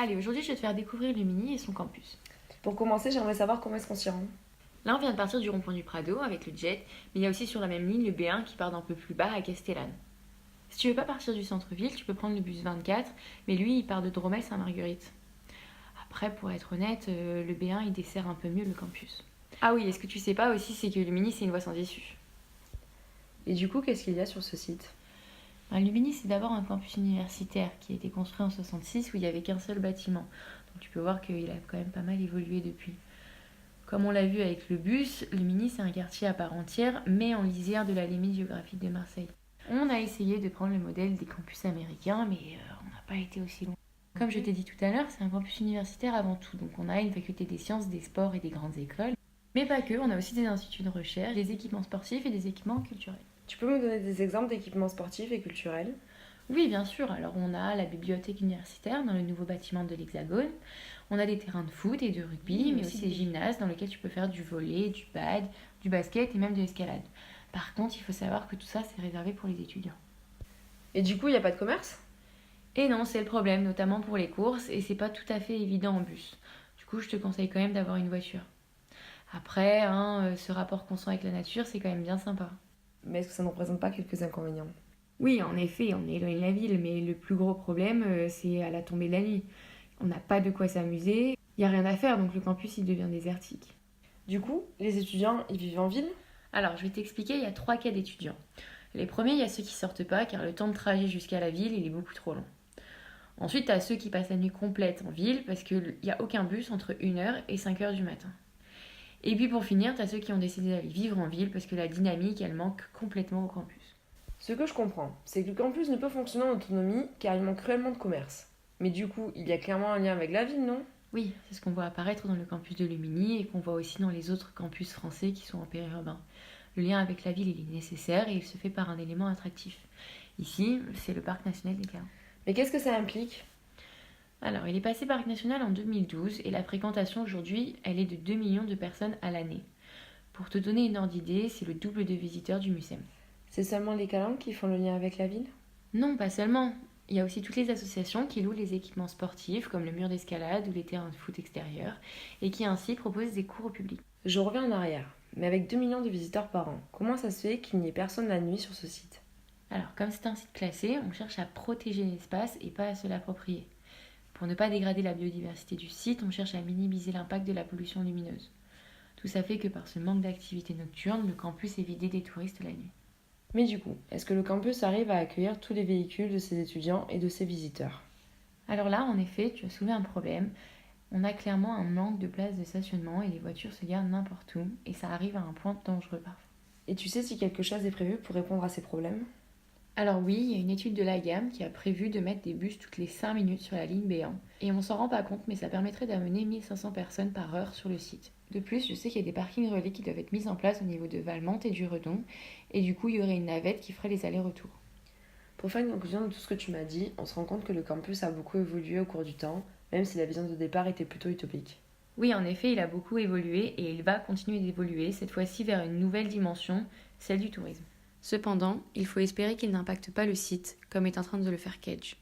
Allez, aujourd'hui je vais te faire découvrir Lumini et son campus. Pour commencer, j'aimerais savoir comment est-ce qu'on s'y rend. Là on vient de partir du rond-point du Prado avec le jet, mais il y a aussi sur la même ligne le B1 qui part d'un peu plus bas à Castellane. Si tu veux pas partir du centre-ville, tu peux prendre le bus 24, mais lui il part de Dromel-Saint-Marguerite. Après, pour être honnête, le B1 il dessert un peu mieux le campus. Ah oui, et ce que tu sais pas aussi, c'est que Lumini c'est une voie sans issue. Et du coup, qu'est-ce qu'il y a sur ce site? Lumini c'est d'abord un campus universitaire qui a été construit en 66 où il n'y avait qu'un seul bâtiment. Donc tu peux voir qu'il a quand même pas mal évolué depuis. Comme on l'a vu avec le bus, Lumini c'est un quartier à part entière, mais en lisière de la limite géographique de Marseille. On a essayé de prendre le modèle des campus américains, mais on n'a pas été aussi loin. Comme je t'ai dit tout à l'heure, c'est un campus universitaire avant tout, donc on a une faculté des sciences, des sports et des grandes écoles. Mais pas que, on a aussi des instituts de recherche, des équipements sportifs et des équipements culturels. Tu peux me donner des exemples d'équipements sportifs et culturels? Oui, bien sûr. Alors, on a la bibliothèque universitaire dans le nouveau bâtiment de l'Hexagone. On a des terrains de foot et de rugby, mais aussi des gymnases dans lesquels tu peux faire du volley, du pad, du basket et même de l'escalade. Par contre, il faut savoir que tout ça, c'est réservé pour les étudiants. Et du coup, il n'y a pas de commerce? Et non, c'est le problème, notamment pour les courses, et c'est pas tout à fait évident en bus. Du coup, je te conseille quand même d'avoir une voiture. Après, ce rapport constant avec la nature, c'est quand même bien sympa. Mais est-ce que ça ne représente pas quelques inconvénients? Oui, en effet, on est éloigné de la ville, mais le plus gros problème, c'est à la tombée de la nuit. On n'a pas de quoi s'amuser, il n'y a rien à faire, donc le campus il devient désertique. Du coup, les étudiants, ils vivent en ville? Alors, je vais t'expliquer, il y a trois cas d'étudiants. Les premiers, il y a ceux qui sortent pas, car le temps de trajet jusqu'à la ville, il est beaucoup trop long. Ensuite, tu as ceux qui passent la nuit complète en ville, parce qu'il n'y a aucun bus entre 1h et 5h du matin. Et puis pour finir, tu as ceux qui ont décidé d'aller vivre en ville, parce que la dynamique, elle manque complètement au campus. Ce que je comprends, c'est que le campus ne peut fonctionner en autonomie car il manque cruellement de commerce. Mais du coup, il y a clairement un lien avec la ville, non? Oui, c'est ce qu'on voit apparaître dans le campus de Lumini et qu'on voit aussi dans les autres campus français qui sont en périurbain. Le lien avec la ville, il est nécessaire et il se fait par un élément attractif. Ici, c'est le parc national des Calanques. Mais qu'est-ce que ça implique? Alors, il est passé parc national en 2012 et la fréquentation aujourd'hui, elle est de 2 millions de personnes à l'année. Pour te donner une ordre d'idée, c'est le double de visiteurs du Mucem. C'est seulement les calanques qui font le lien avec la ville? Non, pas seulement. Il y a aussi toutes les associations qui louent les équipements sportifs comme le mur d'escalade ou les terrains de foot extérieurs et qui ainsi proposent des cours au public. Je reviens en arrière. Mais avec 2 millions de visiteurs par an, comment ça se fait qu'il n'y ait personne la nuit sur ce site? Alors, comme c'est un site classé, on cherche à protéger l'espace et pas à se l'approprier. Pour ne pas dégrader la biodiversité du site, on cherche à minimiser l'impact de la pollution lumineuse. Tout ça fait que par ce manque d'activité nocturne, le campus est vidé des touristes la nuit. Mais du coup, est-ce que le campus arrive à accueillir tous les véhicules de ses étudiants et de ses visiteurs? Alors là, en effet, tu as soulevé un problème. On a clairement un manque de places de stationnement et les voitures se garent n'importe où et ça arrive à un point dangereux parfois. Et tu sais si quelque chose est prévu pour répondre à ces problèmes? Alors oui, il y a une étude de la gamme qui a prévu de mettre des bus toutes les 5 minutes sur la ligne B1. Et on s'en rend pas compte, mais ça permettrait d'amener 1500 personnes par heure sur le site. De plus, je sais qu'il y a des parkings relais qui doivent être mis en place au niveau de Valmont et du Redon. Et du coup, il y aurait une navette qui ferait les allers-retours. Pour faire une conclusion de tout ce que tu m'as dit, on se rend compte que le campus a beaucoup évolué au cours du temps, même si la vision de départ était plutôt utopique. Oui, en effet, il a beaucoup évolué et il va continuer d'évoluer, cette fois-ci vers une nouvelle dimension, celle du tourisme. Cependant, il faut espérer qu'il n'impacte pas le site, comme est en train de le faire Kedge.